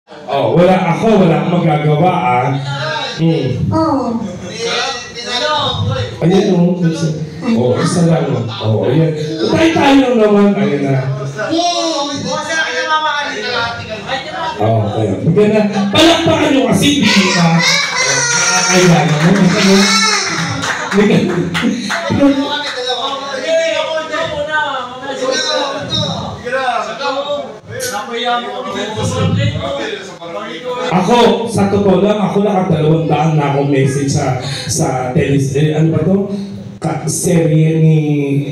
Oh, wala akong magagawa ah. Oh. Ayan o. Oh, isa lang. Oh, ayan. Tayo lang naman. Ayan na. Oh, kaya. Maganda. Palakpakan nyo kasi hindi ka. Kaya naman. Ako, sa totoo lang, ako nakadalawang daan na akong message sa ano ba to? Serye ni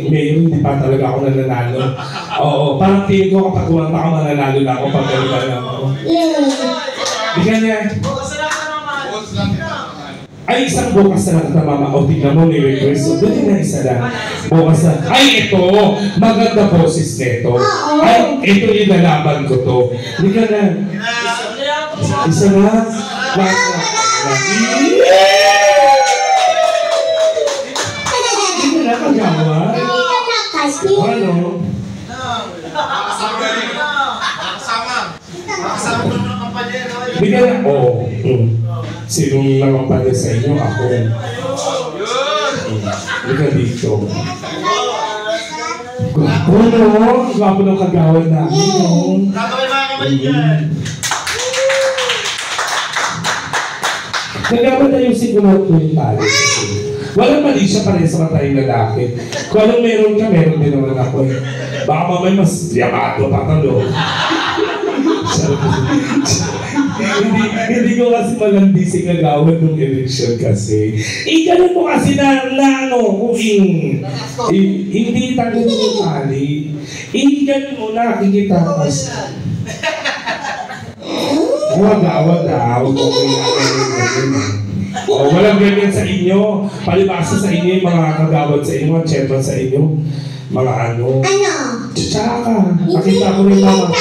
Mayor, hindi pa talaga ako nananalo. Oo, parang tingin ko kapag kumanta ako, mananalo na ako pag gano'n lang ako. Bigyan niya. Ay, isang bukas na nakita mama. O, tingnan mo, may request. So, doon na isa lang. Bukas na. Ay, ito! Maganda boses nito. Ay, ito yung lalaban ko to. Bigyan na. Isa na. Hindi na nakagawa. Ano? Bigyan na. Oo. Sinong nakampanya sa inyo? Ako. Bigyan dito. Gwapo no? Gwapo ng kagawad namin no? Nagawad na yung siguro ko yung tali. Walang mali siya pares sa matayong lalaki. Kung anong meron ka, meron din naman ako. Baka mamay mas yamato pa ka no? Hindi ko kasi malandi si kagawad ng election kasi. Ganun mo kasi na ano, kung hindi tayo mo tali. Ganun mo nakikita kasi. Huwag daw. Walang ganyan sa inyo. Palibasa sa inyo yung mga kagawad sa inyo, mga chairman sa inyo. Mga ano. Tsaka. Nakita ko rin mama.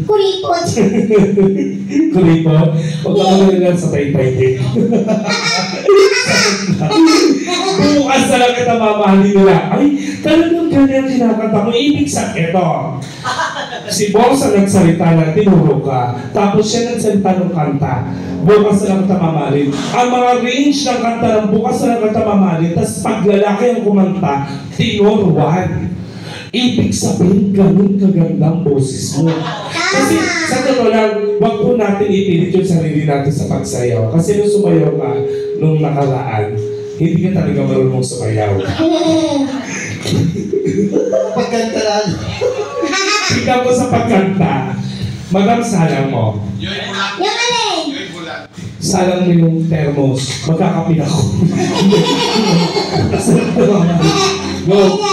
Kuripot. Kuripot? Huwag ka magagal sa taytay din. Bukas na lang kita mamahalin nila. Ay, talagang ganyan kinakanta mo. Ibig sabihin, ito. Si Boss ang nagsalita na tinuro ka. Tapos siya nagsalita ng kanta. Bukas na lang kita mamahalin. Ang mga range ng kanta ng bukas na lang kita mamahalin. Tapos pag lalaki ang kumanta, tinuruan. Ibig sabihin, ganun kagandang boses mo. Kasi sa totoo lang, wag po natin ipilit yung sarili natin sa pagsayaw. Kasi nung sumayaw ka, nung nakaraan, hindi ka talaga marunong sumayaw. Pagkanta lang. Ikaw ko sa pagkanta, madam salang mo. Yung alin? Salang mo yung thermos, magkakapin ako. Go!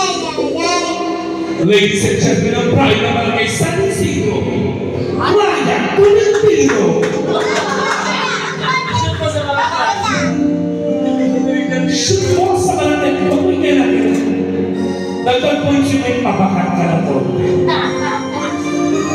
Ladies and gentlemen, ang pride naman kay San Isidro, Ryan Tolentino. Shoot mo sa kalatay, pag-uwi ka natin. Dagdag points yung may pabakat ka na konti.